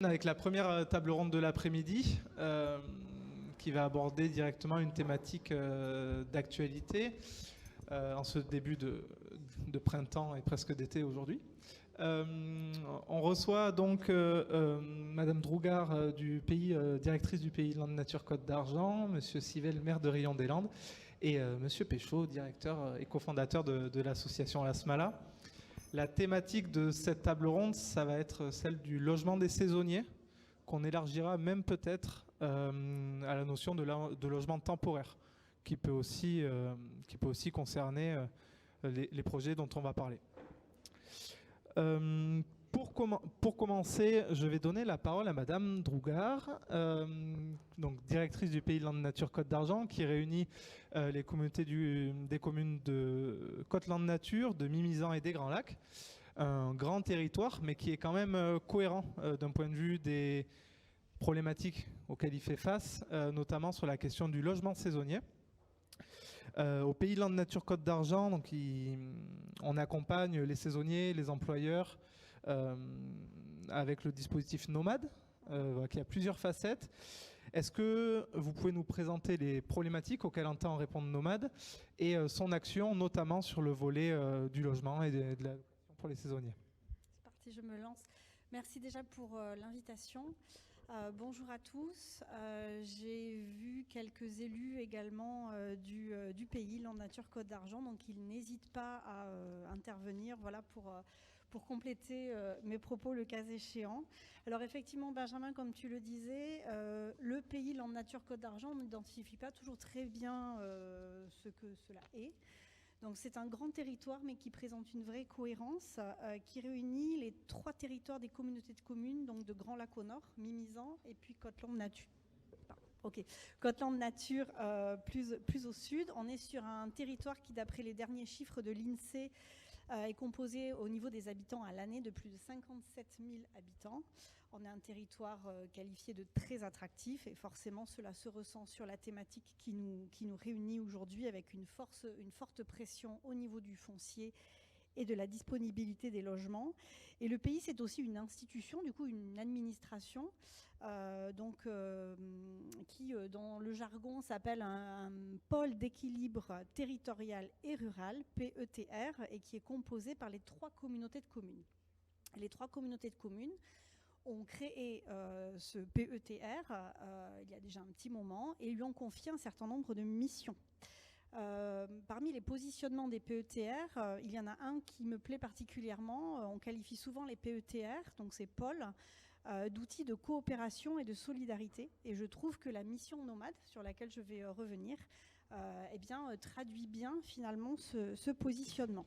avec la première table ronde de l'après-midi, qui va aborder directement une thématique d'actualité en ce début de printemps et presque d'été aujourd'hui. On reçoit donc Madame Drougard du pays, directrice du pays Landes Nature Côte d'Argent, Monsieur Sivel, maire de Rion des Landes, et Monsieur Péchaud, directeur et cofondateur de l'association Asmala. La thématique de cette table ronde, ça va être celle du logement des saisonniers, qu'on élargira même peut-être à la notion de logement temporaire, qui peut aussi concerner les projets dont on va parler. Pour commencer, je vais donner la parole à Madame Drougard, donc directrice du pays Landes Nature Côte d'Argent, qui réunit les communautés des communes de Côte-Landes Nature, de Mimizan et des Grands Lacs. Un grand territoire, mais qui est quand même cohérent d'un point de vue des problématiques auxquelles il fait face, notamment sur la question du logement saisonnier. Au pays Landes Nature Côte d'Argent, donc on accompagne les saisonniers, les employeurs avec le dispositif Nomade, qui a plusieurs facettes. Est-ce que vous pouvez nous présenter les problématiques auxquelles entend répondre Nomade et son action, notamment sur le volet du logement et de la location pour les saisonniers? C'est parti, je me lance. Merci déjà pour l'invitation. Bonjour à tous. J'ai vu quelques élus également du pays, Landes Nature Côte d'Argent, donc ils n'hésitent pas à intervenir, voilà, pour compléter mes propos le cas échéant. Alors effectivement, Benjamin, comme tu le disais, le pays Landes Nature Côte d'Argent, on n'identifie pas toujours très bien ce que cela est. Donc c'est un grand territoire, mais qui présente une vraie cohérence, qui réunit les 3 territoires des communautés de communes, donc de Grand Lac au nord, Mimizan, et puis Côte-Landes Nature. Côte-Landes Nature plus au sud. On est sur un territoire qui, d'après les derniers chiffres de l'INSEE, est composé au niveau des habitants à l'année de plus de 57 000 habitants. On a un territoire qualifié de très attractif et forcément cela se ressent sur la thématique qui nous réunit aujourd'hui avec une forte pression au niveau du foncier et de la disponibilité des logements. Et le pays, c'est aussi une institution, du coup une administration, qui dans le jargon s'appelle un pôle d'équilibre territorial et rural, PETR, et qui est composé par les 3 communautés de communes. Les 3 communautés de communes ont créé ce PETR il y a déjà un petit moment et lui ont confié un certain nombre de missions. Parmi les positionnements des PETR, il y en a un qui me plaît particulièrement. On qualifie souvent les PETR, donc ces pôles, d'outils de coopération et de solidarité. Et je trouve que la mission Nomade, sur laquelle je vais revenir, traduit bien finalement ce positionnement.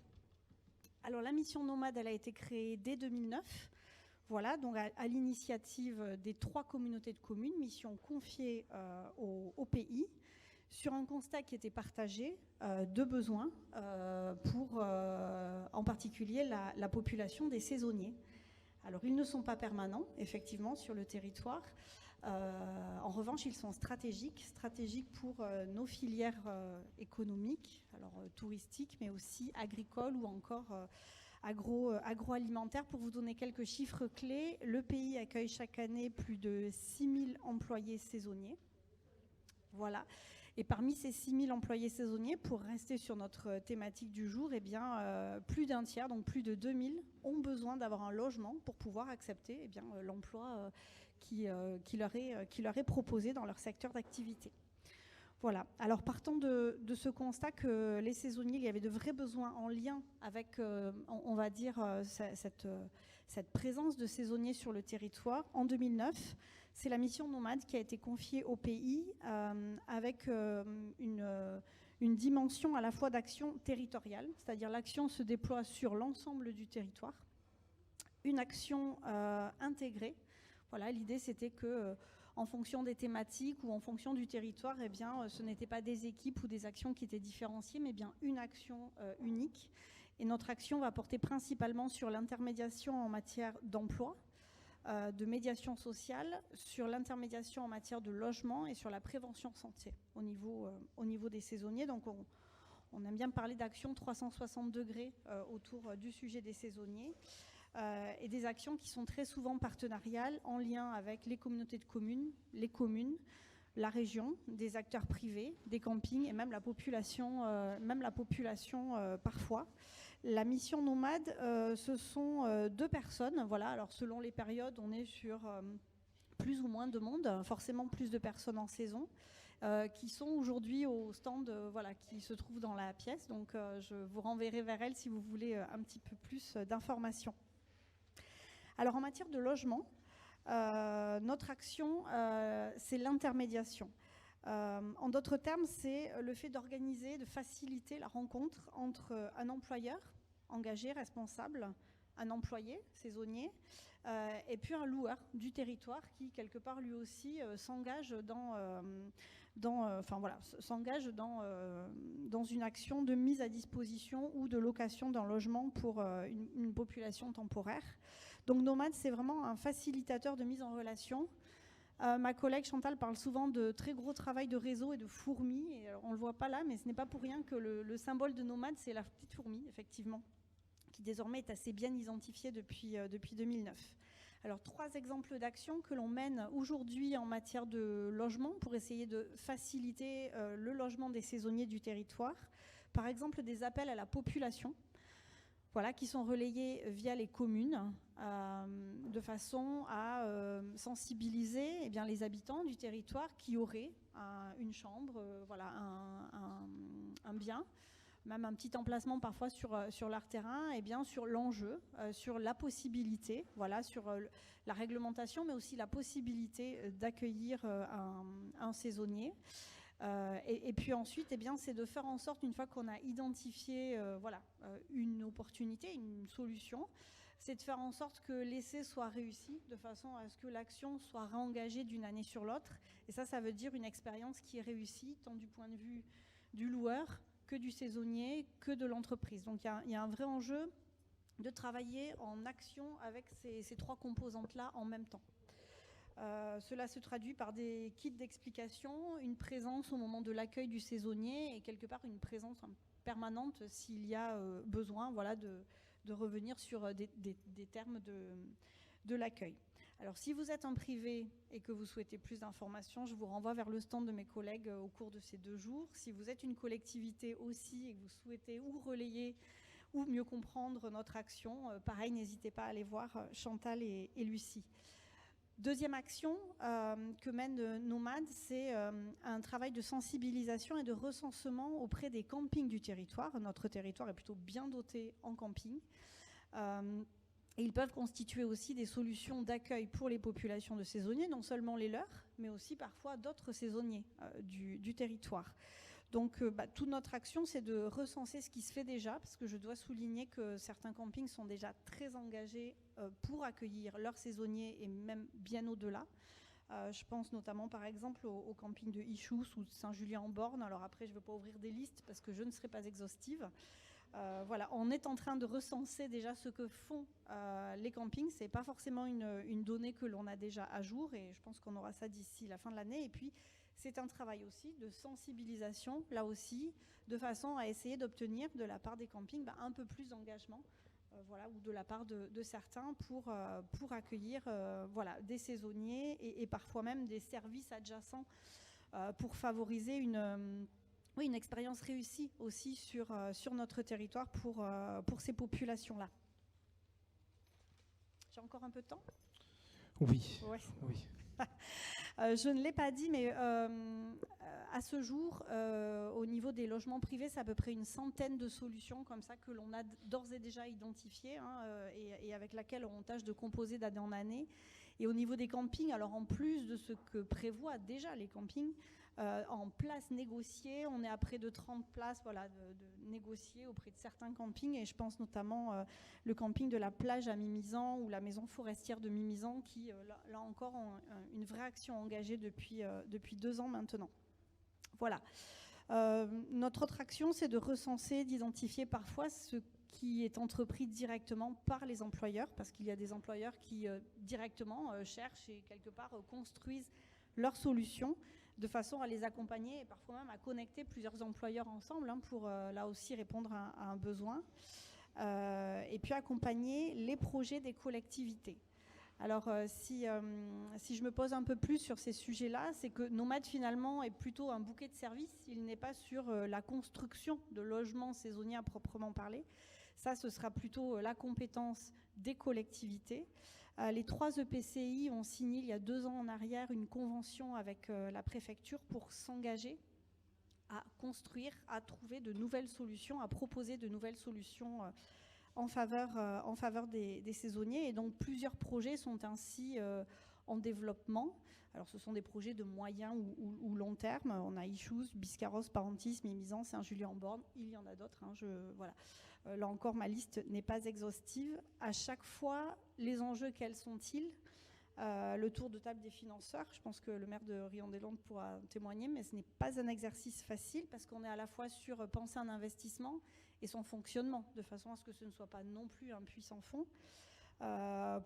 Alors la mission Nomade, elle a été créée dès 2009. Voilà, donc à l'initiative des 3 communautés de communes, mission confiée au pays, sur un constat qui était partagé de besoins pour en particulier la population des saisonniers. Alors ils ne sont pas permanents effectivement sur le territoire, en revanche ils sont stratégiques pour nos filières économiques, alors touristiques mais aussi agricoles ou encore agroalimentaires. Pour vous donner quelques chiffres clés, le pays accueille chaque année plus de 6 000 employés saisonniers. Voilà. Et parmi ces 6 000 employés saisonniers, pour rester sur notre thématique du jour, plus d'un tiers, donc plus de 2 000, ont besoin d'avoir un logement pour pouvoir accepter l'emploi qui leur est proposé dans leur secteur d'activité. Voilà. Alors partant de ce constat que les saisonniers, il y avait de vrais besoins en lien avec, on va dire, cette présence de saisonniers sur le territoire. En 2009, c'est la mission Nomade qui a été confiée au pays avec une dimension à la fois d'action territoriale, c'est-à-dire l'action se déploie sur l'ensemble du territoire, une action intégrée. Voilà, l'idée c'était que en fonction des thématiques ou en fonction du territoire, ce n'était pas des équipes ou des actions qui étaient différenciées, mais bien une action unique. Et notre action va porter principalement sur l'intermédiation en matière d'emploi, de médiation sociale, sur l'intermédiation en matière de logement et sur la prévention santé au niveau des saisonniers. Donc on aime bien parler d'action 360 degrés autour du sujet des saisonniers. et des actions qui sont très souvent partenariales en lien avec les communautés de communes, les communes, la région, des acteurs privés, des campings et même la population parfois. La mission nomade, ce sont 2 personnes. Voilà. Alors selon les périodes, on est sur plus ou moins de monde, forcément plus de personnes en saison, qui sont aujourd'hui au stand qui se trouve dans la pièce. Donc je vous renverrai vers elles si vous voulez un petit peu plus d'informations. Alors en matière de logement, notre action, c'est l'intermédiation. En d'autres termes, c'est le fait d'organiser, de faciliter la rencontre entre un employeur engagé, responsable, un employé saisonnier, et puis un loueur du territoire qui, quelque part, lui aussi, s'engage dans une action de mise à disposition ou de location d'un logement pour une population temporaire. Donc Nomade, c'est vraiment un facilitateur de mise en relation. Ma collègue Chantal parle souvent de très gros travail de réseau et de fourmis. Et on ne le voit pas là, mais ce n'est pas pour rien que le symbole de Nomade, c'est la petite fourmi, effectivement, qui désormais est assez bien identifiée depuis 2009. Alors 3 exemples d'actions que l'on mène aujourd'hui en matière de logement pour essayer de faciliter le logement des saisonniers du territoire. Par exemple, des appels à la population, qui sont relayés via les communes de façon à sensibiliser les habitants du territoire qui auraient une chambre, un bien, même un petit emplacement parfois sur leur terrain, et bien sur l'enjeu, sur la possibilité, sur la réglementation, mais aussi la possibilité d'accueillir un saisonnier. Et puis ensuite, c'est de faire en sorte, une fois qu'on a identifié une opportunité, une solution, c'est de faire en sorte que l'essai soit réussi, de façon à ce que l'action soit réengagée d'une année sur l'autre. Et ça veut dire une expérience qui est réussie, tant du point de vue du loueur, que du saisonnier, que de l'entreprise. Donc il y a un vrai enjeu de travailler en action avec ces 3 composantes-là en même temps. Cela se traduit par des kits d'explication, une présence au moment de l'accueil du saisonnier et quelque part une présence permanente s'il y a besoin de revenir sur des termes de l'accueil. Alors si vous êtes un privé et que vous souhaitez plus d'informations, je vous renvoie vers le stand de mes collègues au cours de ces 2 jours. Si vous êtes une collectivité aussi et que vous souhaitez ou relayer ou mieux comprendre notre action, pareil, n'hésitez pas à aller voir Chantal et Lucie. Deuxième action que mène Nomade, c'est un travail de sensibilisation et de recensement auprès des campings du territoire. Notre territoire est plutôt bien doté en camping. Et ils peuvent constituer aussi des solutions d'accueil pour les populations de saisonniers, non seulement les leurs, mais aussi parfois d'autres saisonniers du territoire. Donc toute notre action, c'est de recenser ce qui se fait déjà, parce que je dois souligner que certains campings sont déjà très engagés pour accueillir leurs saisonniers et même bien au-delà. Je pense notamment par exemple au camping de Ichous ou de Saint-Julien-en-Borne. Alors après, je ne veux pas ouvrir des listes parce que je ne serai pas exhaustive. On est en train de recenser déjà ce que font les campings. Ce n'est pas forcément une donnée que l'on a déjà à jour et je pense qu'on aura ça d'ici la fin de l'année. Et puis, c'est un travail aussi de sensibilisation, là aussi, de façon à essayer d'obtenir de la part des campings un peu plus d'engagement, ou de la part de certains pour accueillir des saisonniers et parfois même des services adjacents pour favoriser une expérience réussie aussi sur notre territoire pour ces populations-là. J'ai encore un peu de temps ? Oui. Ouais. Oui. Je ne l'ai pas dit, mais à ce jour, au niveau des logements privés, c'est à peu près une centaine de solutions comme ça que l'on a d'ores et déjà identifiées et avec laquelle on tâche de composer d'année en année. Et au niveau des campings, alors en plus de ce que prévoient déjà les campings, en places négociées, on est à près de 30 places de négociées auprès de certains campings et je pense notamment le camping de la plage à Mimizan ou la maison forestière de Mimizan qui là encore ont une vraie action engagée depuis 2 ans maintenant. Voilà. Notre autre action, c'est de recenser, d'identifier parfois ce qui est entrepris directement par les employeurs, parce qu'il y a des employeurs qui directement cherchent et quelque part construisent leurs solutions de façon à les accompagner et parfois même à connecter plusieurs employeurs ensemble pour là aussi répondre à un besoin. et puis accompagner les projets des collectivités. Alors, si je me pose un peu plus sur ces sujets-là, c'est que Nomade, finalement, est plutôt un bouquet de services. Il n'est pas sur la construction de logements saisonniers à proprement parler. Ça, ce sera plutôt la compétence des collectivités. Les 3 EPCI ont signé, il y a 2 ans en arrière, une convention avec la préfecture pour s'engager à construire, à trouver de nouvelles solutions, à proposer de nouvelles solutions en faveur des saisonniers. Et donc, plusieurs projets sont ainsi en développement. Alors, ce sont des projets de moyen ou long terme. On a Issues, Biscarrosse, Parentis, Mimizan, Saint-Julien-en-Born. Il y en a d'autres. Voilà. Là encore, ma liste n'est pas exhaustive. À chaque fois, les enjeux, quels sont-ils ? Le tour de table des financeurs, je pense que le maire de Rion-des-Landes pourra témoigner, mais ce n'est pas un exercice facile parce qu'on est à la fois sur penser un investissement et son fonctionnement, de façon à ce que ce ne soit pas non plus un puissant fonds.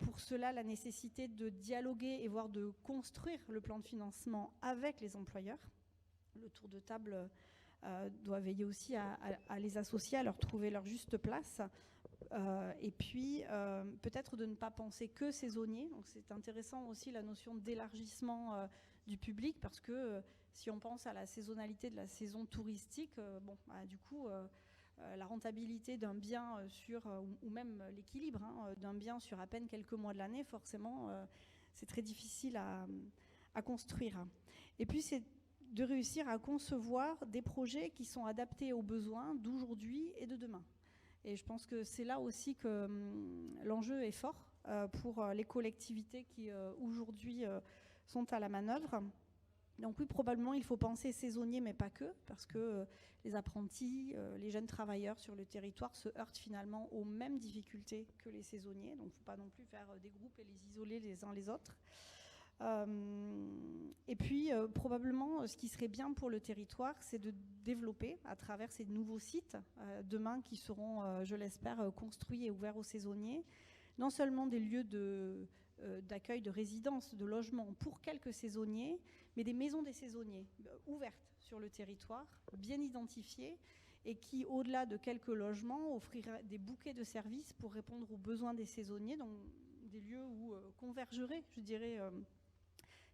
Pour cela, la nécessité de dialoguer et voire de construire le plan de financement avec les employeurs. Le tour de table doit veiller aussi à les associer, à leur trouver leur juste place. Et puis, peut-être de ne pas penser que saisonnier. Donc, c'est intéressant aussi la notion d'élargissement du public, parce que si on pense à la saisonnalité de la saison touristique, du coup, la rentabilité d'un bien ou même l'équilibre d'un bien sur à peine quelques mois de l'année, forcément, c'est très difficile à construire. Et puis, c'est de réussir à concevoir des projets qui sont adaptés aux besoins d'aujourd'hui et de demain. Et je pense que c'est là aussi que l'enjeu est fort pour les collectivités qui aujourd'hui sont à la manœuvre. Donc oui, probablement il faut penser saisonnier, mais pas que, parce que les apprentis, les jeunes travailleurs sur le territoire se heurtent finalement aux mêmes difficultés que les saisonniers. Donc il ne faut pas non plus faire des groupes et les isoler les uns les autres. Et puis, probablement, ce qui serait bien pour le territoire, c'est de développer à travers ces nouveaux sites, demain qui seront, je l'espère, construits et ouverts aux saisonniers, non seulement des lieux d'accueil, de résidence, de logement pour quelques saisonniers, mais des maisons des saisonniers ouvertes sur le territoire, bien identifiées, et qui, au-delà de quelques logements, offriraient des bouquets de services pour répondre aux besoins des saisonniers, donc des lieux où convergerait, je dirais,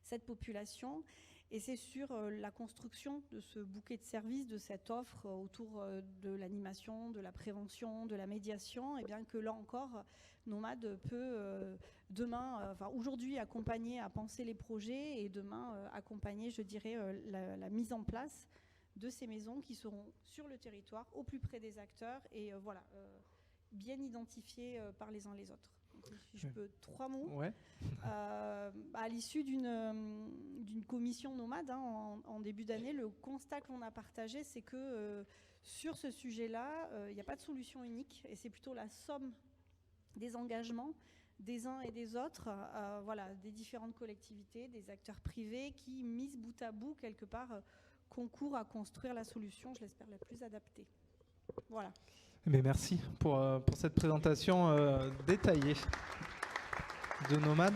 cette population. Et c'est sur la construction de ce bouquet de services, de cette offre autour de l'animation, de la prévention, de la médiation, et bien que là encore, Nomade peut demain, aujourd'hui accompagner à penser les projets et demain accompagner, je dirais, la mise en place de ces maisons qui seront sur le territoire, au plus près des acteurs et bien identifiées par les uns les autres. Si je peux, 3 mots. Ouais. À l'issue d'une commission Nomade en début d'année, le constat que l'on a partagé, c'est que sur ce sujet-là, il n'y a pas de solution unique et c'est plutôt la somme des engagements des uns et des autres, des différentes collectivités, des acteurs privés qui, mis bout à bout, quelque part, concourent à construire la solution, je l'espère, la plus adaptée. Voilà. Mais merci pour cette présentation détaillée de Nomade.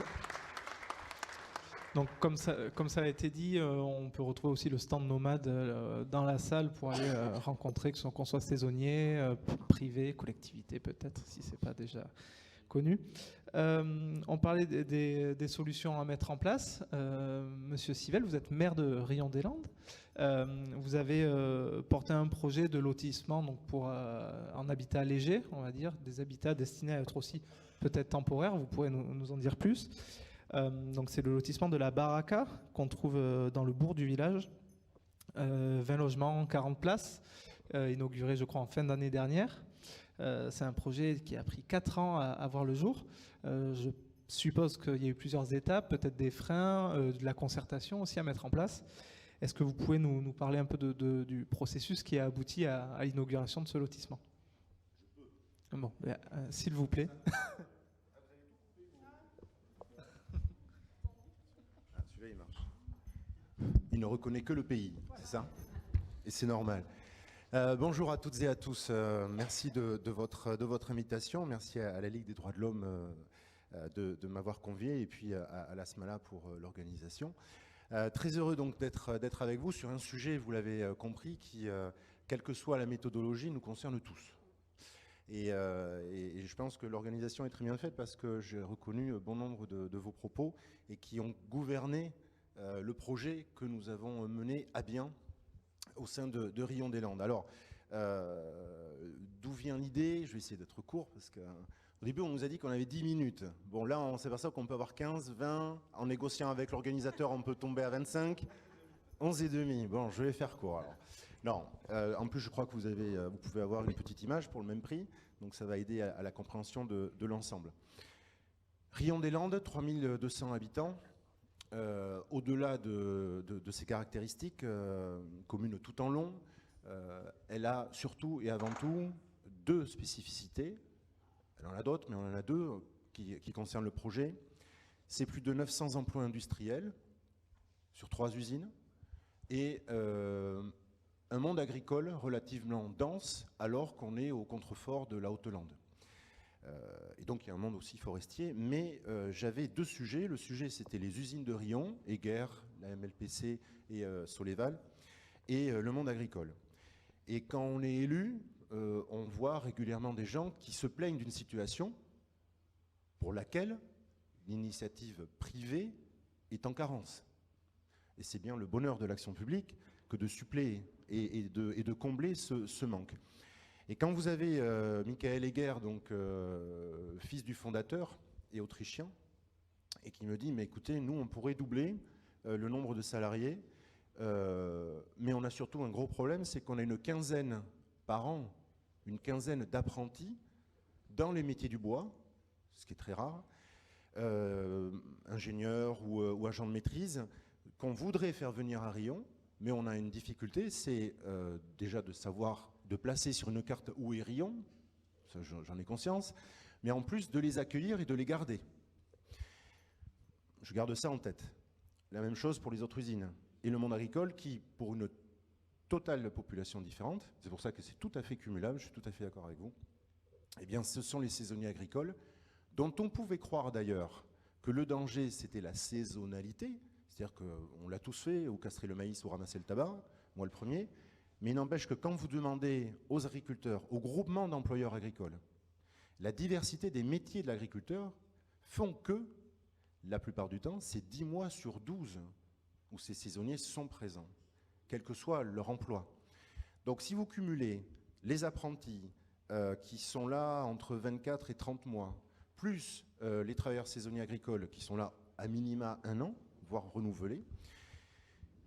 Donc, comme ça a été dit, on peut retrouver aussi le stand Nomade dans la salle pour aller rencontrer, qu'on soit saisonnier, privé, collectivité peut-être, si ce n'est pas déjà connu. On parlait des solutions à mettre en place. Monsieur Civelle, vous êtes maire de Rion-des-Landes. Vous avez porté un projet de lotissement donc en habitat léger, on va dire, des habitats destinés à être aussi peut-être temporaires. Vous pourrez nous en dire plus. Donc c'est le lotissement de la Baraka qu'on trouve dans le bourg du village. 20 logements, 40 places, inauguré je crois en fin d'année dernière. C'est un projet qui a pris 4 ans à voir le jour. Je suppose qu'il y a eu plusieurs étapes, peut-être des freins, de la concertation aussi à mettre en place. Est-ce que vous pouvez nous parler un peu du processus qui a abouti à l'inauguration de ce lotissement ? Bon, s'il vous plaît. Celui-là, il marche. Il ne reconnaît que le pays, c'est ça ? Et c'est normal. Bonjour à toutes et à tous. Merci de votre invitation. Merci à la Ligue des droits de l'homme de m'avoir convié et puis à la SMALA pour l'organisation. Très heureux donc d'être avec vous sur un sujet, vous l'avez compris, qui, quelle que soit la méthodologie, nous concerne tous. Et je pense que l'organisation est très bien faite parce que j'ai reconnu bon nombre de vos propos et qui ont gouverné le projet que nous avons mené à bien au sein de Rion des Landes. Alors, d'où vient l'idée? Je vais essayer d'être court parce qu'au début, on nous a dit qu'on avait 10 minutes. Bon, là, on s'aperçoit qu'on peut avoir 15, 20. En négociant avec l'organisateur, on peut tomber à 25. 11 et demi. Bon, je vais faire court alors. Non, en plus, je crois que vous pouvez avoir une petite image pour le même prix. Donc, ça va aider à la compréhension de l'ensemble. Rion des Landes, 3200 habitants. Au-delà de ses caractéristiques, commune tout en long, elle a surtout et avant tout deux spécificités. Elle en a d'autres, mais on en a deux qui concernent le projet. C'est plus de 900 emplois industriels sur 3 usines et un monde agricole relativement dense alors qu'on est au contrefort de la Haute-Lande. Et donc il y a un monde aussi forestier, mais j'avais 2 sujets. Le sujet, c'était les usines de Rion, Eger, la MLPC et Soleval, et le monde agricole. Et quand on est élu, on voit régulièrement des gens qui se plaignent d'une situation pour laquelle l'initiative privée est en carence. Et c'est bien le bonheur de l'action publique que de suppléer et de combler ce manque. Et quand vous avez Michael Eger, donc fils du fondateur et autrichien, et qui me dit, mais écoutez, nous on pourrait doubler le nombre de salariés, mais on a surtout un gros problème, c'est qu'on a une quinzaine par an, une quinzaine d'apprentis dans les métiers du bois, ce qui est très rare, ingénieurs ou agents de maîtrise, qu'on voudrait faire venir à Rion, mais on a une difficulté, c'est déjà de savoir, de placer sur une carte où est Rion, ça j'en ai conscience, mais en plus de les accueillir et de les garder. Je garde ça en tête. La même chose pour les autres usines. Et le monde agricole qui, pour une totale population différente, c'est pour ça que c'est tout à fait cumulable, je suis tout à fait d'accord avec vous, eh bien ce sont les saisonniers agricoles, dont on pouvait croire d'ailleurs que le danger c'était la saisonnalité, c'est-à-dire qu'on l'a tous fait, ou castrer le maïs ou ramasser le tabac, moi le premier, mais il n'empêche que quand vous demandez aux agriculteurs, aux groupements d'employeurs agricoles, la diversité des métiers de l'agriculteur font que, la plupart du temps, c'est 10 mois sur 12 où ces saisonniers sont présents, quel que soit leur emploi. Donc si vous cumulez les apprentis qui sont là entre 24 et 30 mois, plus les travailleurs saisonniers agricoles qui sont là à minima 1 an, voire renouvelés,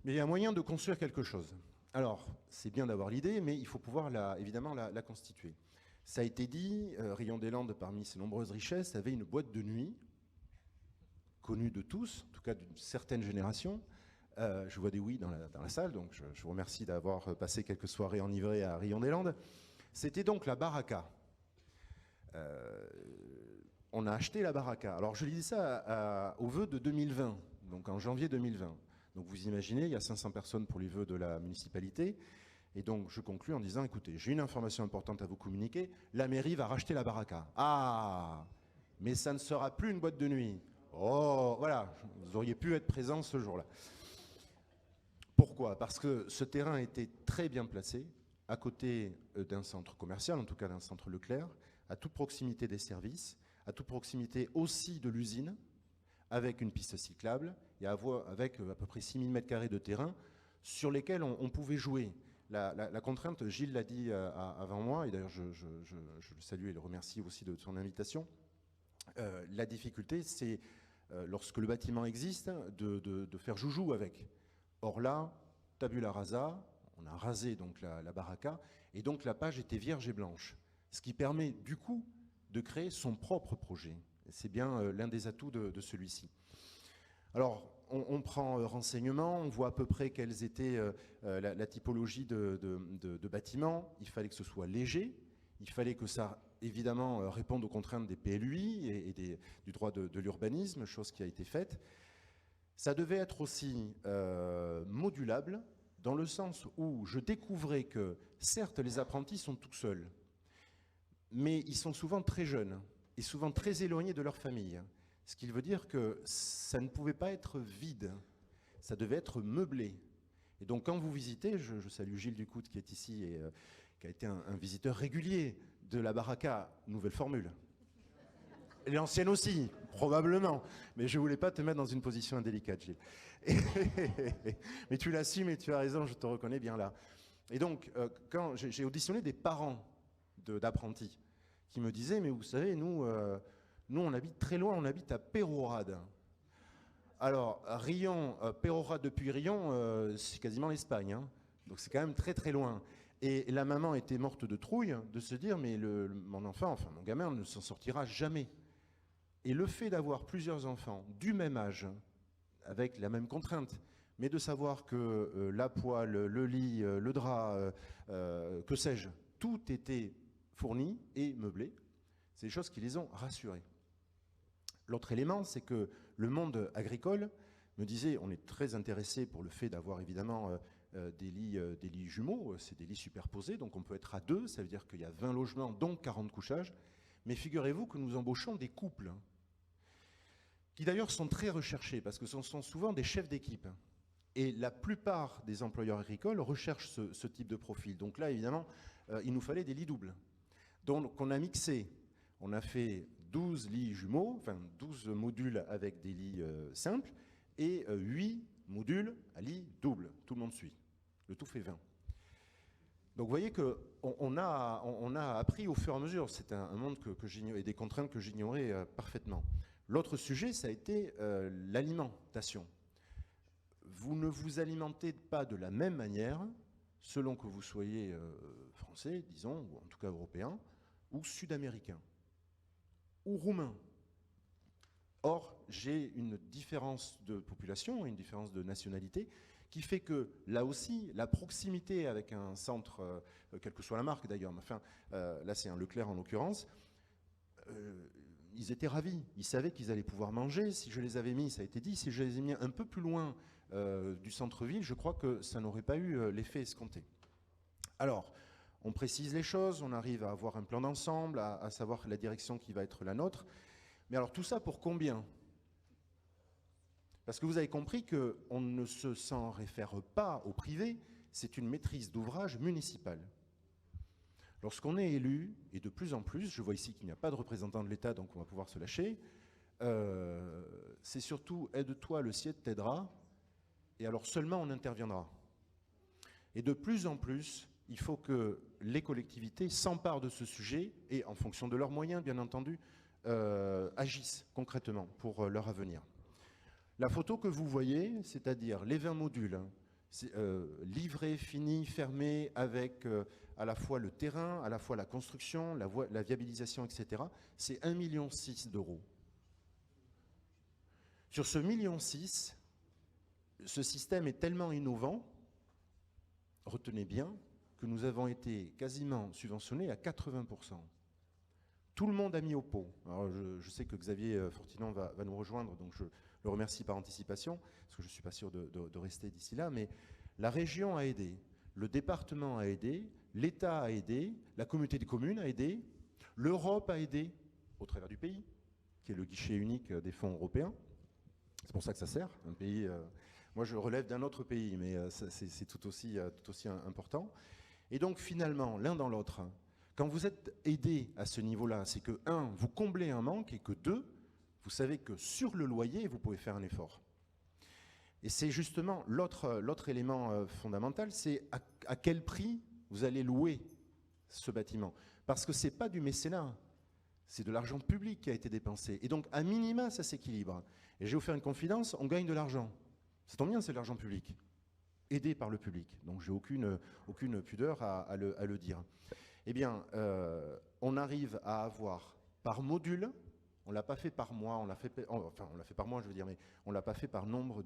mais il y a moyen de construire quelque chose. Alors, c'est bien d'avoir l'idée, mais il faut pouvoir évidemment la constituer. Ça a été dit, Rion des Landes, parmi ses nombreuses richesses, avait une boîte de nuit, connue de tous, en tout cas d'une certaine génération. Je vois des oui dans la salle, donc je vous remercie d'avoir passé quelques soirées enivrées à Rion des Landes. C'était donc la Baraka. On a acheté la Baraka. Alors je dis ça au vœu de 2020, donc en janvier 2020. Donc vous imaginez, il y a 500 personnes pour les vœux de la municipalité. Et donc je conclus en disant, écoutez, j'ai une information importante à vous communiquer, la mairie va racheter la Baraka. Ah, mais ça ne sera plus une boîte de nuit. Oh, voilà, vous auriez pu être présent ce jour-là. Pourquoi? Parce que ce terrain était très bien placé, à côté d'un centre commercial, en tout cas d'un centre Leclerc, à toute proximité des services, à toute proximité aussi de l'usine, avec une piste cyclable, et avec à peu près 6000 m² de terrain sur lesquels on pouvait jouer. La contrainte, Gilles l'a dit avant moi, et d'ailleurs je le salue et le remercie aussi de son invitation, la difficulté c'est, lorsque le bâtiment existe, de faire joujou avec. Or là, tabula rasa, on a rasé donc la baraka, et donc la page était vierge et blanche. Ce qui permet du coup de créer son propre projet. C'est bien l'un des atouts de celui-ci. Alors, on prend renseignement, on voit à peu près quelles étaient la typologie de bâtiments. Il fallait que ce soit léger, il fallait que ça, évidemment, réponde aux contraintes des PLUI et du droit de l'urbanisme, chose qui a été faite. Ça devait être aussi modulable, dans le sens où je découvrais que, certes, les apprentis sont tout seuls, mais ils sont souvent très jeunes et souvent très éloignés de leur famille. Ce qui veut dire que ça ne pouvait pas être vide, ça devait être meublé. Et donc quand vous visitez, je salue Gilles Ducoute qui est ici qui a été un visiteur régulier de la Baraka, nouvelle formule. Et l'ancienne aussi, probablement. Mais je ne voulais pas te mettre dans une position indélicate, Gilles. Mais tu l'assumes et tu as raison, je te reconnais bien là. Et donc, quand j'ai auditionné des parents d'apprentis qui me disaient, mais vous savez, nous on habite très loin, on habite à Pérorade. Alors, Rion, Pérorade depuis Rion, c'est quasiment l'Espagne. Hein. Donc c'est quand même très très loin. Et la maman était morte de trouille de se dire, mais mon enfant, enfin mon gamin ne s'en sortira jamais. Et le fait d'avoir plusieurs enfants du même âge, avec la même contrainte, mais de savoir que la poêle, le lit, le drap, que sais-je, tout était fourni et meublé, c'est des choses qui les ont rassurés. L'autre élément, c'est que le monde agricole me disait, on est très intéressé pour le fait d'avoir évidemment des lits jumeaux, c'est des lits superposés, donc on peut être à 2, ça veut dire qu'il y a 20 logements, donc 40 couchages, mais figurez-vous que nous embauchons des couples, qui d'ailleurs sont très recherchés, parce que ce sont souvent des chefs d'équipe. Et la plupart des employeurs agricoles recherchent ce type de profil. Donc là, évidemment, il nous fallait des lits doubles. Donc on a mixé, on a fait 12 lits jumeaux, enfin 12 modules avec des lits simples, et 8 modules à lits doubles. Tout le monde suit. Le tout fait 20. Donc vous voyez qu'on a appris au fur et à mesure. C'est un monde que j'ignorais, et des contraintes que j'ignorais parfaitement. L'autre sujet, ça a été l'alimentation. Vous ne vous alimentez pas de la même manière selon que vous soyez français, disons, ou en tout cas européen, ou sud-américain, ou roumain. Or, j'ai une différence de population, une différence de nationalité, qui fait que, là aussi, la proximité avec un centre, quelle que soit la marque d'ailleurs, mais enfin, là c'est un Leclerc en l'occurrence, ils étaient ravis, ils savaient qu'ils allaient pouvoir manger. Si je les avais mis, ça a été dit, si je les ai mis un peu plus loin du centre-ville, je crois que ça n'aurait pas eu l'effet escompté. Alors, on précise les choses, on arrive à avoir un plan d'ensemble, à savoir la direction qui va être la nôtre. Mais alors tout ça pour combien? Parce que vous avez compris qu'on ne s'en réfère pas au privé, c'est une maîtrise d'ouvrage municipale. Lorsqu'on est élu, et de plus en plus, je vois ici qu'il n'y a pas de représentant de l'État, donc on va pouvoir se lâcher, c'est surtout « aide-toi, le ciel t'aidera », et alors seulement on interviendra. Et de plus en plus, il faut que les collectivités s'emparent de ce sujet, et en fonction de leurs moyens, bien entendu, agissent concrètement pour leur avenir. La photo que vous voyez, c'est-à-dire les 20 modules, livrés, finis, fermés, avec à la fois le terrain, à la fois la construction, la viabilisation, etc., c'est 1,6 million d'euros. Sur ce 1,6 million, ce système est tellement innovant, retenez bien, que nous avons été quasiment subventionnés à 80%. Tout le monde a mis au pot. Alors je sais que Xavier Fortinon va nous rejoindre, donc je le remercie par anticipation, parce que je ne suis pas sûr de rester d'ici là, mais la région a aidé, le département a aidé, l'État a aidé, la communauté des communes a aidé, l'Europe a aidé, au travers du pays, qui est le guichet unique des fonds européens. C'est pour ça que ça sert, un pays... moi je relève d'un autre pays, mais c'est tout aussi important. Et donc finalement, l'un dans l'autre, quand vous êtes aidé à ce niveau-là, c'est que, 1, vous comblez un manque, et que 2, vous savez que sur le loyer, vous pouvez faire un effort. Et c'est justement l'autre élément fondamental, c'est à quel prix vous allez louer ce bâtiment. Parce que ce n'est pas du mécénat, c'est de l'argent public qui a été dépensé. Et donc, à minima, ça s'équilibre. Et je vais vous faire une confidence, on gagne de l'argent. Ça tombe bien, c'est de l'argent public, aidé par le public. Donc, j'ai aucune pudeur à le dire. Eh bien, on arrive à avoir par module, on ne l'a pas fait par mois, on l'a fait par mois, je veux dire, mais on ne l'a pas fait par nombre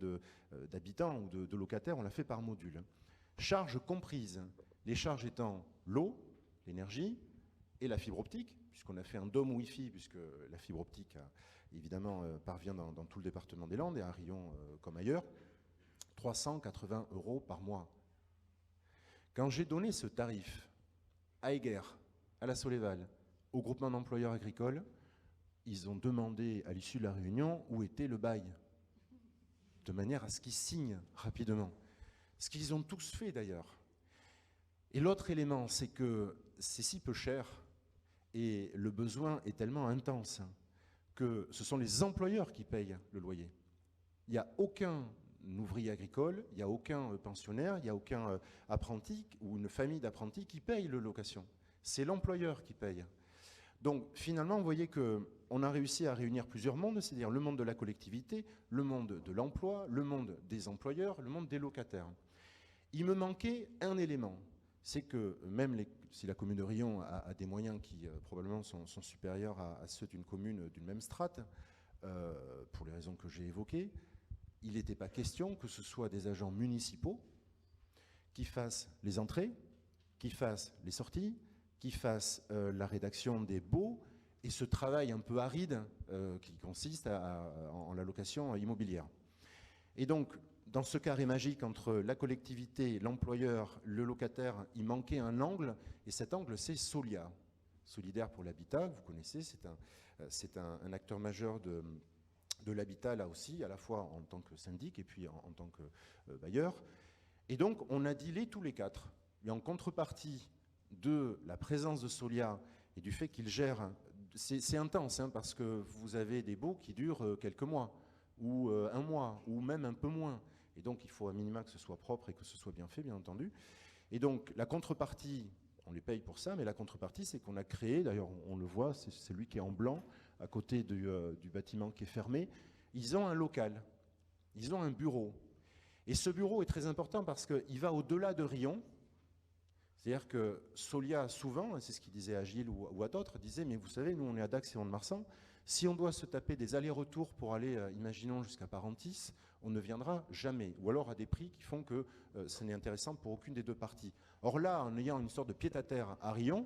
d'habitants ou de locataires, on l'a fait par module. Charges comprises, les charges étant l'eau, l'énergie et la fibre optique, puisqu'on a fait un dôme Wi-Fi, puisque la fibre optique, évidemment, parvient dans tout le département des Landes et à Rion comme ailleurs, 380 € par mois. Quand j'ai donné ce tarif à Eger, à la Soleval, au groupement d'employeurs agricoles, ils ont demandé à l'issue de la réunion où était le bail, de manière à ce qu'ils signent rapidement. Ce qu'ils ont tous fait d'ailleurs. Et l'autre élément, c'est que c'est si peu cher et le besoin est tellement intense que ce sont les employeurs qui payent le loyer. Il n'y a aucun ouvrier agricole, il n'y a aucun pensionnaire, il n'y a aucun apprenti ou une famille d'apprentis qui paye le location. C'est l'employeur qui paye. Donc finalement, vous voyez qu'on a réussi à réunir plusieurs mondes, c'est-à-dire le monde de la collectivité, le monde de l'emploi, le monde des employeurs, le monde des locataires. Il me manquait un élément, c'est que même si la commune de Riom a des moyens qui probablement sont supérieurs à ceux d'une commune d'une même strate, pour les raisons que j'ai évoquées, il n'était pas question que ce soit des agents municipaux qui fassent les entrées, qui fassent les sorties, qui fassent la rédaction des baux et ce travail un peu aride qui consiste en la location immobilière. Et donc, dans ce carré magique entre la collectivité, l'employeur, le locataire, il manquait un angle, et cet angle, c'est Solia. Solidaire pour l'habitat, vous connaissez, c'est un acteur majeur de l'habitat, là aussi, à la fois en tant que syndic et puis en tant que bailleur. Et donc, on a dealé tous les quatre. Et en contrepartie de la présence de Solia et du fait qu'il gère, c'est intense, hein, parce que vous avez des baux qui durent quelques mois, ou un mois, ou même un peu moins. Et donc, il faut à minima que ce soit propre et que ce soit bien fait, bien entendu. Et donc, la contrepartie, on les paye pour ça, mais la contrepartie, c'est qu'on a créé, d'ailleurs, on le voit, c'est celui qui est en blanc, à côté du bâtiment qui est fermé. Ils ont un local, ils ont un bureau. Et ce bureau est très important parce qu'il va au-delà de Riom. C'est-à-dire que Solia, souvent, c'est ce qu'il disait à Gilles ou à d'autres, disait, mais vous savez, nous, on est à Dax et Mont-de-Marsan. Si on doit se taper des allers-retours pour aller, imaginons, jusqu'à Parentis, on ne viendra jamais. Ou alors à des prix qui font que ce n'est intéressant pour aucune des deux parties. Or là, en ayant une sorte de pied-à-terre à Riom,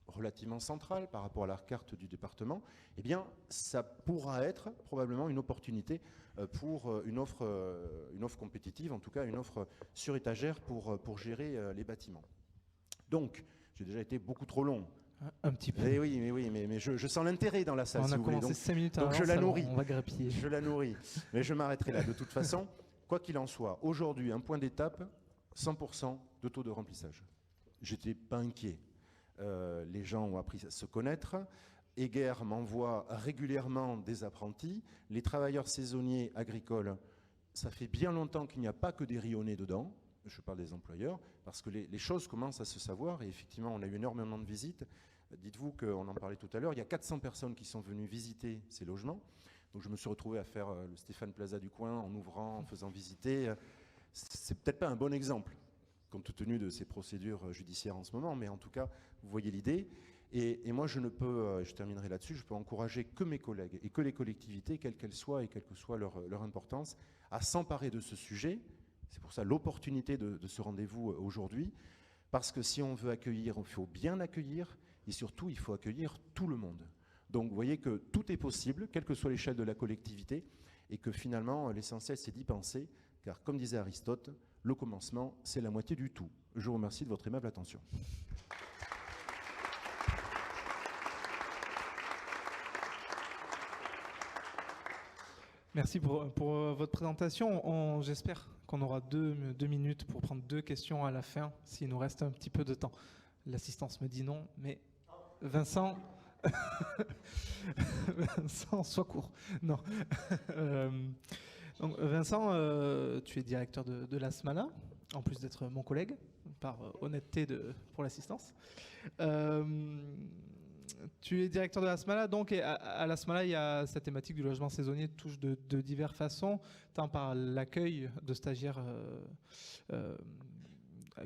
relativement central par rapport à la carte du département, eh bien, ça pourra être probablement une opportunité pour une offre compétitive, en tout cas une offre sur étagère pour gérer les bâtiments. Donc, j'ai déjà été beaucoup trop long. Un petit peu. Mais je sens l'intérêt dans la salle. On si a vous voulez. commencé 5 minutes donc avant, je la nourris. On va grappiller. Je la nourris. Mais je m'arrêterai là. De toute façon, quoi qu'il en soit, aujourd'hui, un point d'étape, 100% de taux de remplissage. J'étais pas inquiet. Les gens ont appris à se connaître. Eger m'envoie régulièrement des apprentis. Les travailleurs saisonniers agricoles, ça fait bien longtemps qu'il n'y a pas que des Rionnais dedans. Je parle des employeurs, parce que les choses commencent à se savoir. Et effectivement, on a eu énormément de visites. Dites-vous qu'on en parlait tout à l'heure, il y a 400 personnes qui sont venues visiter ces logements. Donc je me suis retrouvé à faire le Stéphane Plaza du coin en ouvrant, en faisant visiter. C'est peut-être pas un bon exemple, compte tenu de ces procédures judiciaires en ce moment, mais en tout cas, vous voyez l'idée. Et moi, je ne peux, je terminerai là-dessus, je peux encourager que mes collègues et que les collectivités, quelles qu'elles soient et quelle que soit leur importance, à s'emparer de ce sujet. C'est pour ça l'opportunité de ce rendez-vous aujourd'hui, parce que si on veut accueillir, il faut bien accueillir, et surtout, il faut accueillir tout le monde. Donc, vous voyez que tout est possible, quelle que soit l'échelle de la collectivité, et que finalement, l'essentiel, c'est d'y penser, car comme disait Aristote, le commencement, c'est la moitié du tout. Je vous remercie de votre aimable attention. Merci pour votre présentation. J'espère qu'on aura deux minutes pour prendre 2 questions à la fin, s'il nous reste un petit peu de temps. L'assistance me dit non, mais Vincent, Vincent, sois court. Non. Donc, Vincent, tu es directeur de l'ASMALA, en plus d'être mon collègue, par honnêteté pour l'assistance. Tu es directeur de l'ASMALA, donc et à l'ASMALA, il y a cette thématique du logement saisonnier touche de diverses façons, tant par l'accueil de stagiaires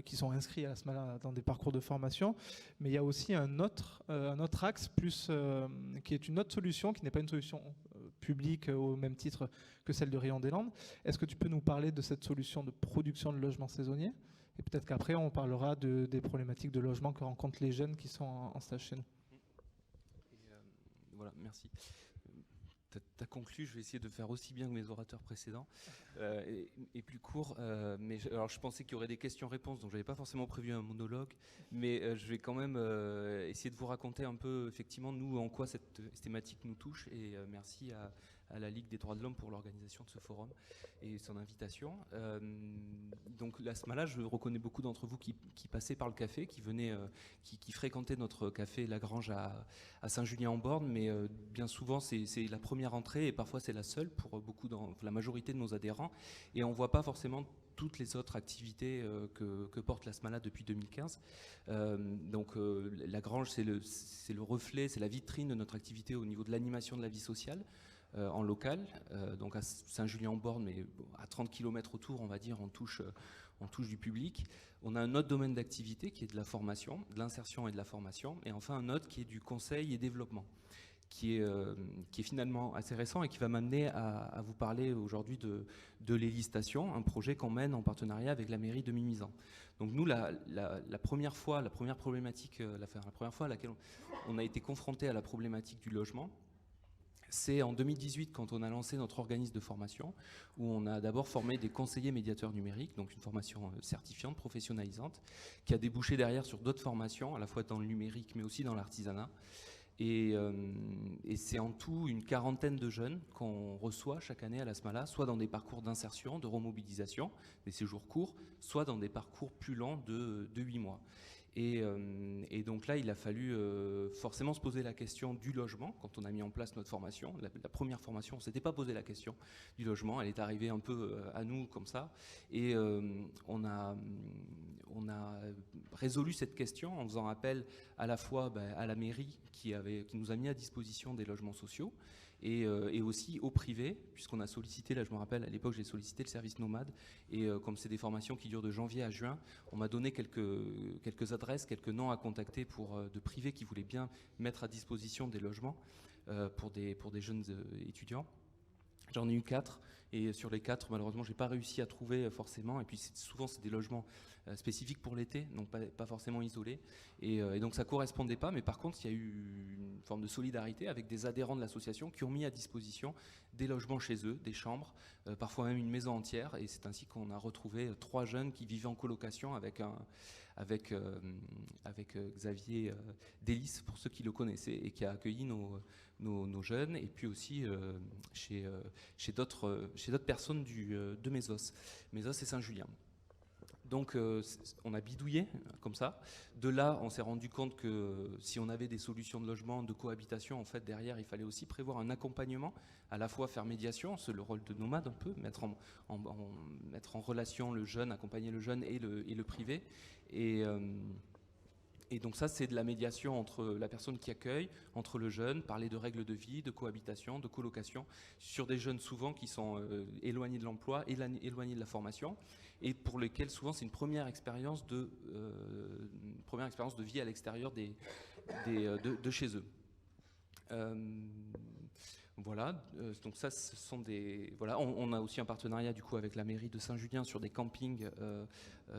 qui sont inscrits à l'ASMALA dans des parcours de formation, mais il y a aussi un autre axe plus, qui est une autre solution, qui n'est pas une solution publique au même titre que celle de Riom-des-Landes. Est-ce que tu peux nous parler de cette solution de production de logements saisonniers? Et peut-être qu'après, on parlera des problématiques de logement que rencontrent les jeunes qui sont en stage chez nous. Voilà, merci. Tu as conclu, je vais essayer de faire aussi bien que mes orateurs précédents et plus court. Alors je pensais qu'il y aurait des questions-réponses, donc je n'avais pas forcément prévu un monologue, mais je vais quand même essayer de vous raconter un peu, effectivement, nous, en quoi cette thématique nous touche. Et merci à la Ligue des droits de l'homme pour l'organisation de ce forum et son invitation. Donc la SMALA, je reconnais beaucoup d'entre vous qui passaient par le café, qui venaient, qui fréquentaient notre café Lagrange à Saint-Julien-en-Borne, mais bien souvent c'est la première entrée et parfois c'est la seule pour la majorité de nos adhérents, et on ne voit pas forcément toutes les autres activités que porte la SMALA depuis 2015. Lagrange, c'est le reflet, c'est la vitrine de notre activité au niveau de l'animation de la vie sociale en local. Donc à Saint-Julien-en-Borne, mais à 30 km autour, on va dire, on touche du public. On a un autre domaine d'activité qui est de la formation, de l'insertion et de la formation. Et enfin un autre qui est du conseil et développement, qui est finalement assez récent et qui va m'amener à vous parler aujourd'hui de l'Élistation, un projet qu'on mène en partenariat avec la mairie de Mimizan. Donc nous, la première fois à laquelle on a été confronté à la problématique du logement, c'est en 2018 quand on a lancé notre organisme de formation, où on a d'abord formé des conseillers médiateurs numériques, donc une formation certifiante, professionnalisante, qui a débouché derrière sur d'autres formations, à la fois dans le numérique mais aussi dans l'artisanat. Et c'est en tout une quarantaine de jeunes qu'on reçoit chaque année à la SMALA, soit dans des parcours d'insertion, de remobilisation, des séjours courts, soit dans des parcours plus lents de 8 mois. Et donc là, il a fallu forcément se poser la question du logement quand on a mis en place notre formation. La première formation, on ne s'était pas posé la question du logement, elle est arrivée un peu à nous comme ça. Et on a résolu cette question en faisant appel à la fois à la mairie qui nous a mis à disposition des logements sociaux, et aussi au privé, puisqu'on a sollicité, là je me rappelle, à l'époque j'ai sollicité le service nomade, et comme c'est des formations qui durent de janvier à juin, on m'a donné quelques adresses, quelques noms à contacter de privés qui voulaient bien mettre à disposition des logements pour des jeunes étudiants. J'en ai eu 4, et sur les 4, malheureusement, j'ai pas réussi à trouver forcément. Et puis souvent, c'est des logements spécifiques pour l'été, donc pas forcément isolés. Et donc ça correspondait pas. Mais par contre, il y a eu une forme de solidarité avec des adhérents de l'association qui ont mis à disposition des logements chez eux, des chambres, parfois même une maison entière. Et c'est ainsi qu'on a retrouvé 3 jeunes qui vivaient en colocation avec Xavier Délice, pour ceux qui le connaissaient, et qui a accueilli nos jeunes, et puis aussi chez d'autres personnes de Mésos. Mésos et Saint-Julien. Donc on a bidouillé comme ça. De là, on s'est rendu compte que si on avait des solutions de logement, de cohabitation, en fait derrière, il fallait aussi prévoir un accompagnement, à la fois faire médiation, c'est le rôle de nomade un peu, mettre en relation le jeune, accompagner le jeune et le privé. Et donc ça, c'est de la médiation entre la personne qui accueille, entre le jeune, parler de règles de vie, de cohabitation, de colocation, sur des jeunes souvent qui sont éloignés de l'emploi, éloignés de la formation, et pour lesquels souvent c'est une première expérience de vie à l'extérieur de chez eux. Voilà, donc ça, ce sont des... Voilà, on a aussi un partenariat du coup avec la mairie de Saint-Julien sur des campings,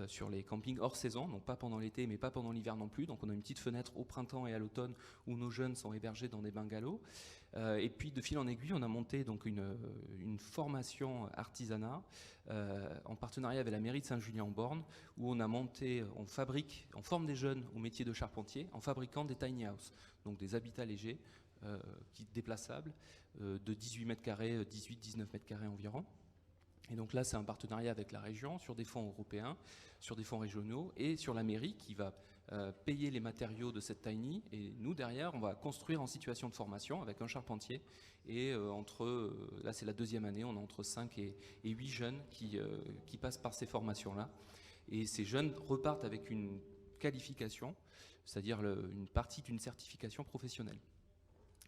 sur les campings hors saison, donc pas pendant l'été, mais pas pendant l'hiver non plus. Donc on a une petite fenêtre au printemps et à l'automne où nos jeunes sont hébergés dans des bungalows. Et puis de fil en aiguille, on a monté donc une formation artisanat en partenariat avec la mairie de Saint-Julien-en-Borne, où on forme des jeunes au métier de charpentier en fabriquant des tiny house, donc des habitats légers, déplaçables, de 18 mètres carrés, 18-19 mètres carrés environ. Et donc là, c'est un partenariat avec la région sur des fonds européens, sur des fonds régionaux, et sur la mairie qui va payer les matériaux de cette tiny. Et nous, derrière, on va construire en situation de formation avec un charpentier. Et là, c'est la 2e année, on a entre 5 et 8 jeunes qui passent par ces formations-là. Et ces jeunes repartent avec une qualification, c'est-à-dire une partie d'une certification professionnelle.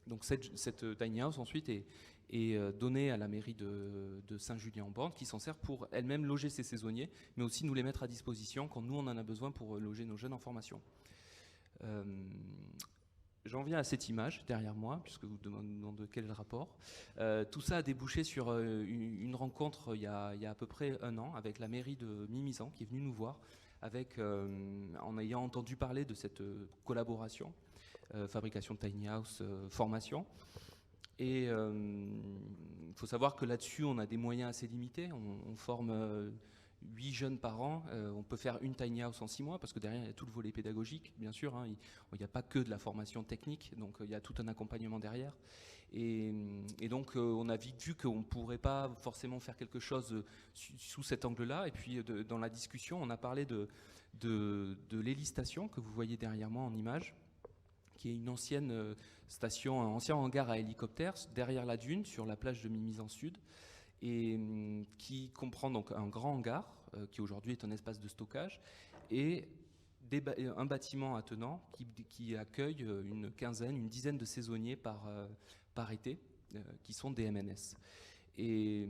Donc cette tiny house ensuite est donnée à la mairie de Saint-Julien-en-Borne, qui s'en sert pour elle-même loger ses saisonniers, mais aussi nous les mettre à disposition quand nous on en a besoin pour loger nos jeunes en formation. J'en viens à cette image derrière moi, puisque vous demandez quel est le rapport. Tout ça a débouché sur une rencontre il y a à peu près 1 an avec la mairie de Mimizan, qui est venue nous voir en ayant entendu parler de cette collaboration. Fabrication de tiny house, formation. Et il faut savoir que là-dessus, on a des moyens assez limités. On forme 8 jeunes par an, on peut faire une tiny house en 6 mois, parce que derrière, il y a tout le volet pédagogique, bien sûr. Hein, il n'y a pas que de la formation technique, donc il y a tout un accompagnement derrière. Et donc, on a vite vu qu'on ne pourrait pas forcément faire quelque chose sous cet angle-là. Et puis, dans la discussion, on a parlé de l'hélistation que vous voyez derrière moi en image, qui est une ancienne station, un ancien hangar à hélicoptères, derrière la dune, sur la plage de Mimizan Sud, et qui comprend donc un grand hangar, qui aujourd'hui est un espace de stockage, et un bâtiment attenant qui accueille une dizaine de saisonniers par été, qui sont des MNS. Et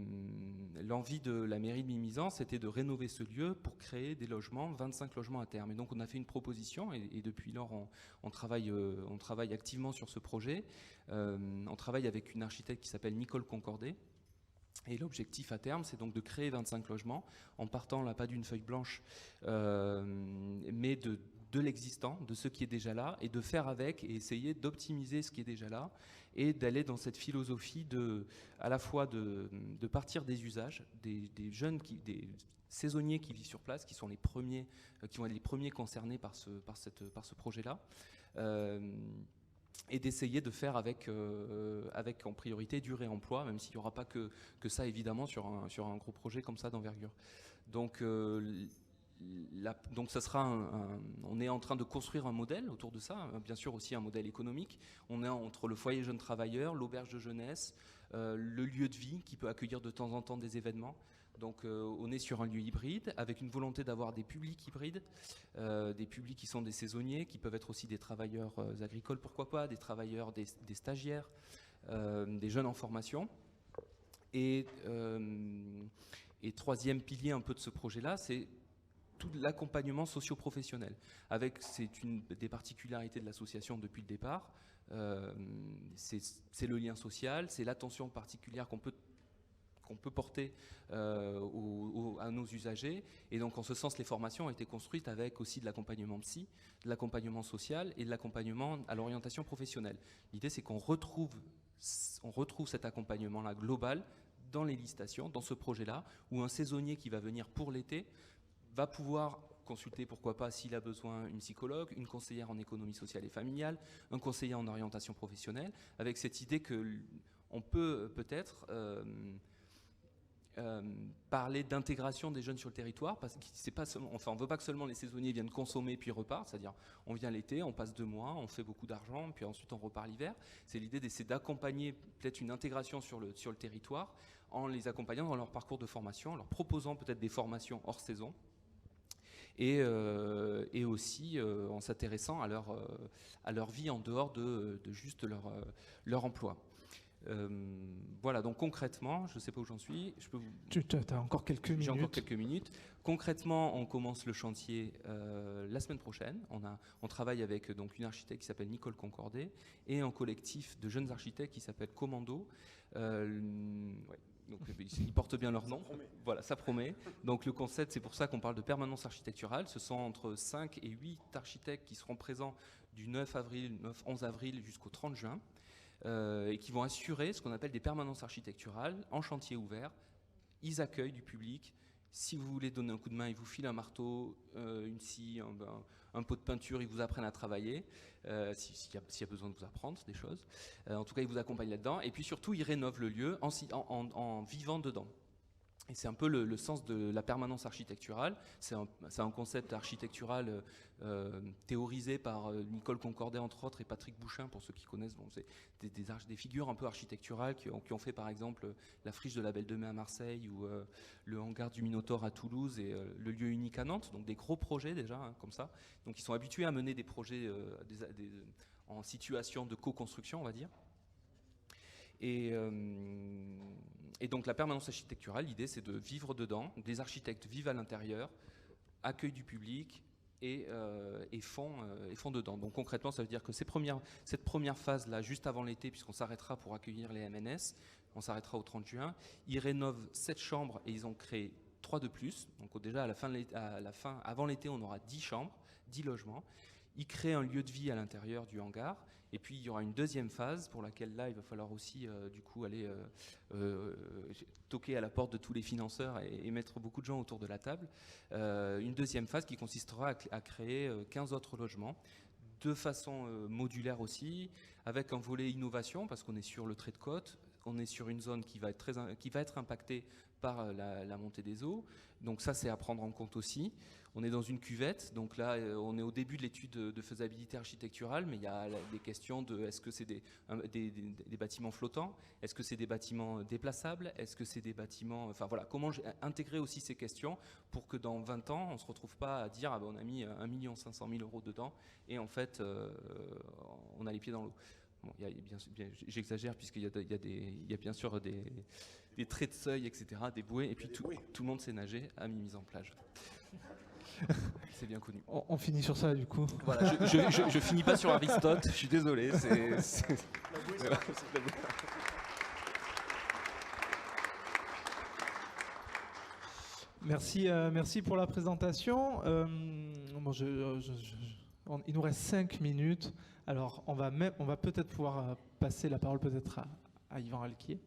l'envie de la mairie de Mimizan, c'était de rénover ce lieu pour créer des logements, 25 logements à terme. Et donc on a fait une proposition, et depuis lors on travaille activement sur ce projet. On travaille avec une architecte qui s'appelle Nicole Concordet. Et l'objectif à terme, c'est donc de créer 25 logements, en partant là pas d'une feuille blanche, mais de l'existant, de ce qui est déjà là, et de faire avec, et essayer d'optimiser ce qui est déjà là, et d'aller dans cette philosophie à la fois de partir des usages, des jeunes, des saisonniers qui vivent sur place, qui sont les premiers, qui vont être les premiers concernés par ce projet-là. Et d'essayer de faire avec en priorité du réemploi, même s'il n'y aura pas que ça évidemment sur un gros projet comme ça d'envergure. Donc ça sera on est en train de construire un modèle autour de ça, bien sûr aussi un modèle économique. On est entre le foyer jeunes travailleurs, l'auberge de jeunesse, le lieu de vie qui peut accueillir de temps en temps des événements. Donc on est sur un lieu hybride avec une volonté d'avoir des publics hybrides, des publics qui sont des saisonniers, qui peuvent être aussi des travailleurs agricoles, pourquoi pas, des travailleurs, des stagiaires, des jeunes en formation. Et troisième pilier un peu de ce projet-là, c'est tout l'accompagnement socio-professionnel. C'est une des particularités de l'association depuis le départ, c'est le lien social, c'est l'attention particulière qu'on peut porter à nos usagers. Et donc, en ce sens, les formations ont été construites avec aussi de l'accompagnement psy, de l'accompagnement social et de l'accompagnement à l'orientation professionnelle. L'idée, c'est qu'on retrouve cet accompagnement-là global dans les licitations, dans ce projet-là, où un saisonnier qui va venir pour l'été va pouvoir consulter, pourquoi pas, s'il a besoin, une psychologue, une conseillère en économie sociale et familiale, un conseiller en orientation professionnelle, avec cette idée qu'on peut peut-être parler d'intégration des jeunes sur le territoire, parce que c'est pas seulement, on veut pas que seulement les saisonniers viennent consommer puis repartent, c'est-à-dire on vient l'été, on passe 2 mois, on fait beaucoup d'argent, puis ensuite on repart l'hiver. C'est l'idée d'essayer d'accompagner peut-être une intégration sur le territoire, en les accompagnant dans leur parcours de formation, en leur proposant peut-être des formations hors saison, et aussi en s'intéressant à leur vie en dehors de juste leur emploi. Voilà, donc concrètement, je ne sais pas où j'en suis. Tu as encore quelques minutes. J'ai encore quelques minutes. Concrètement, on commence le chantier la semaine prochaine. On travaille avec donc une architecte qui s'appelle Nicole Concordet et un collectif de jeunes architectes qui s'appelle Commando. Donc, ils portent bien leur nom. Voilà, ça promet. Donc le concept, c'est pour ça qu'on parle de permanence architecturale. Ce sont entre 5 et 8 architectes qui seront présents du 11 avril jusqu'au 30 juin. Et qui vont assurer ce qu'on appelle des permanences architecturales en chantier ouvert. Ils accueillent du public. Si vous voulez donner un coup de main, ils vous filent un marteau, une scie, un pot de peinture, ils vous apprennent à travailler, s'il y a besoin de vous apprendre des choses. En tout cas, ils vous accompagnent là-dedans. Et puis surtout, ils rénovent le lieu en vivant dedans. Et c'est un peu le sens de la permanence architecturale. C'est un concept architectural théorisé par Nicole Concordet, entre autres, et Patrick Bouchin, pour ceux qui connaissent. Bon, c'est des figures un peu architecturales qui ont fait, par exemple, la friche de la Belle de Mai à Marseille ou le hangar du Minotaure à Toulouse et le lieu unique à Nantes. Donc des gros projets déjà, hein, comme ça. Donc ils sont habitués à mener des projets en situation de co-construction, on va dire. Et donc la permanence architecturale, l'idée c'est de vivre dedans, des architectes vivent à l'intérieur, accueillent du public et font dedans. Donc concrètement, ça veut dire que cette première phase-là, juste avant l'été, puisqu'on s'arrêtera pour accueillir les MNS, on s'arrêtera au 30 juin, ils rénovent 7 chambres et ils ont créé 3 de plus. Donc déjà avant l'été, on aura 10 chambres, 10 logements. Ils créent un lieu de vie à l'intérieur du hangar Et puis il y aura une deuxième phase pour laquelle là il va falloir aussi du coup aller toquer à la porte de tous les financeurs et mettre beaucoup de gens autour de la table. Une deuxième phase qui consistera à créer 15 autres logements de façon modulaire aussi, avec un volet innovation parce qu'on est sur le trait de côte, on est sur une zone qui va être impactée par la montée des eaux. Donc ça, c'est à prendre en compte aussi. On est dans une cuvette, donc là, on est au début de l'étude de faisabilité architecturale, mais il y a des questions de est-ce que c'est des bâtiments flottants, est-ce que c'est des bâtiments déplaçables, est-ce que c'est des bâtiments... Enfin voilà, comment intégrer aussi ces questions pour que dans 20 ans, on ne se retrouve pas à dire on a mis 1 500 000 € dedans et en fait, on a les pieds dans l'eau. Bon, j'exagère puisqu'il y a bien sûr des traits de seuil, etc., des bouées, et puis tout le monde sait nager à Mimizan-Plage. C'est bien connu. On finit sur ça du coup. Voilà, je finis pas sur Aristote, je suis désolé. Merci pour la présentation. Il nous reste 5 minutes. Alors, on va peut-être pouvoir passer la parole peut-être à Yvan Alquier.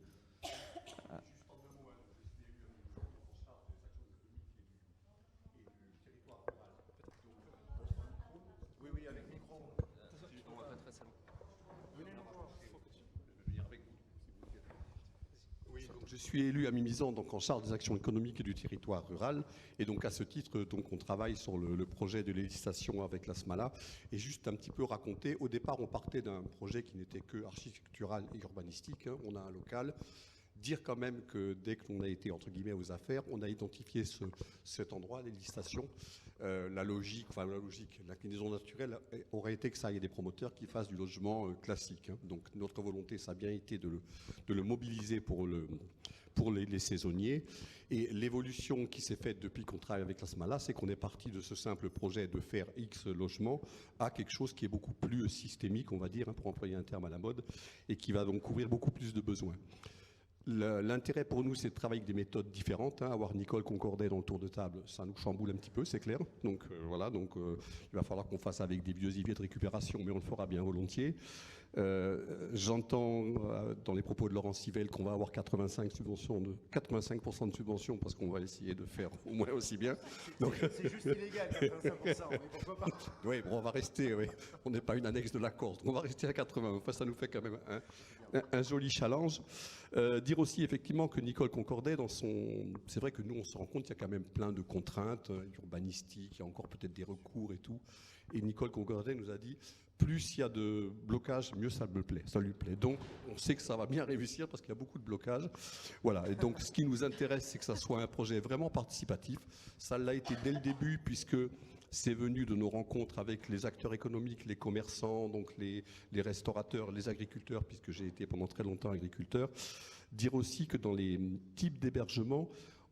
Je suis élu à Mimizan, donc en charge des actions économiques et du territoire rural. Et donc à ce titre, donc, on travaille sur le projet de législation avec la SMALA. Et juste un petit peu raconter, au départ, on partait d'un projet qui n'était que architectural et urbanistique. Hein. On a un local. Dire quand même que dès qu'on a été, entre guillemets, aux affaires, on a identifié cet endroit, les législations. La logique, l'inclinaison naturelle aurait été que ça ait des promoteurs qui fassent du logement classique. Hein. Donc notre volonté, ça a bien été de le mobiliser pour les saisonniers. Et l'évolution qui s'est faite depuis qu'on travaille avec la SMALA, c'est qu'on est parti de ce simple projet de faire X logements à quelque chose qui est beaucoup plus systémique, on va dire, hein, pour employer un terme à la mode, et qui va donc couvrir beaucoup plus de besoins. L'intérêt pour nous, c'est de travailler avec des méthodes différentes. Hein. Avoir Nicole Concordet dans le tour de table, ça nous chamboule un petit peu, c'est clair. Donc voilà, il va falloir qu'on fasse avec des vieux IV de récupération, mais on le fera bien volontiers. J'entends dans les propos de Laurent Civelle qu'on va avoir 85% de subventions parce qu'on va essayer de faire au moins aussi bien. Donc... C'est juste illégal, 85%, mais pourquoi pas? Oui, bon, on va rester, oui. On n'est pas une annexe de l'accord, on va rester à 80%. Enfin, ça nous fait quand même un joli challenge. Dire aussi effectivement que Nicole Concordet, c'est vrai que nous on se rend compte qu'il y a quand même plein de contraintes urbanistiques, il y a encore peut-être des recours et tout. Et Nicole Concordet nous a dit, plus il y a de blocages, mieux ça lui plaît. Donc on sait que ça va bien réussir parce qu'il y a beaucoup de blocages. Voilà. Et donc ce qui nous intéresse, c'est que ça soit un projet vraiment participatif. Ça l'a été dès le début puisque c'est venu de nos rencontres avec les acteurs économiques, les commerçants, donc les restaurateurs, les agriculteurs, puisque j'ai été pendant très longtemps agriculteur. Dire aussi que dans les types d'hébergement,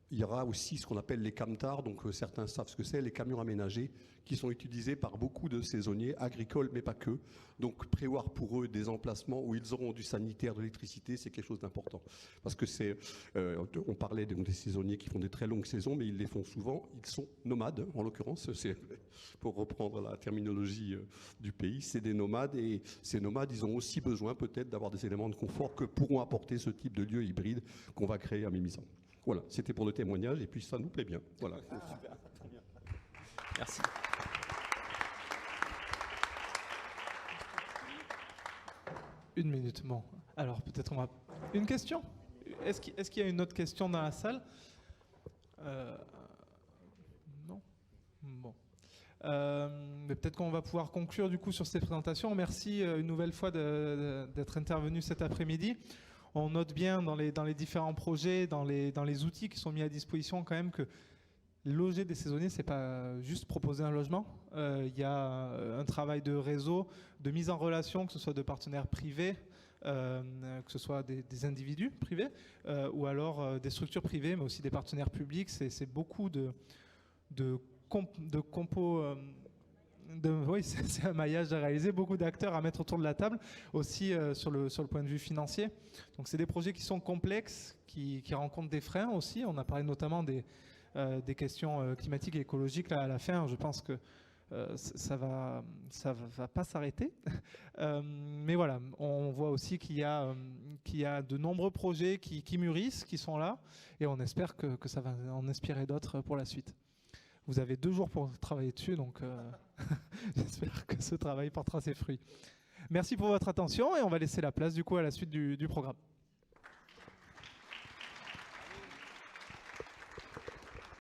il y aura aussi ce qu'on appelle les camtars, donc certains savent ce que c'est, les camions aménagés, qui sont utilisés par beaucoup de saisonniers agricoles, mais pas que. Donc prévoir pour eux des emplacements où ils auront du sanitaire, de l'électricité, c'est quelque chose d'important. Parce que on parlait des saisonniers qui font des très longues saisons, mais ils les font souvent, ils sont nomades, en l'occurrence, c'est pour reprendre la terminologie du pays, c'est des nomades, et ces nomades, ils ont aussi besoin peut-être d'avoir des éléments de confort que pourront apporter ce type de lieu hybride qu'on va créer à Mimizan. Voilà, c'était pour le témoignage, et puis ça nous plaît bien. Voilà. Super. Merci. Une minute, bon. Alors peut-être on va... Une question? Est-ce qu'il y a une autre question dans la salle? Non? Bon. Mais peut-être qu'on va pouvoir conclure du coup sur ces présentations. Merci une nouvelle fois d'être intervenu cet après-midi. On note bien dans les différents projets, dans les outils qui sont mis à disposition quand même que loger des saisonniers, c'est pas juste proposer un logement. Il y a un travail de réseau, de mise en relation, que ce soit de partenaires privés, que ce soit des individus privés, ou alors des structures privées, mais aussi des partenaires publics. C'est beaucoup de compos... oui, c'est un maillage à réaliser, beaucoup d'acteurs à mettre autour de la table, aussi sur le point de vue financier. Donc c'est des projets qui sont complexes, qui rencontrent des freins aussi. On a parlé notamment des questions climatiques et écologiques là, à la fin. Je pense que ça va pas s'arrêter. Mais voilà, on voit aussi qu'il y a de nombreux projets qui mûrissent, qui sont là, et on espère que ça va en inspirer d'autres pour la suite. Vous avez 2 jours pour travailler dessus, donc j'espère que ce travail portera ses fruits. Merci pour votre attention et on va laisser la place du coup à la suite du programme.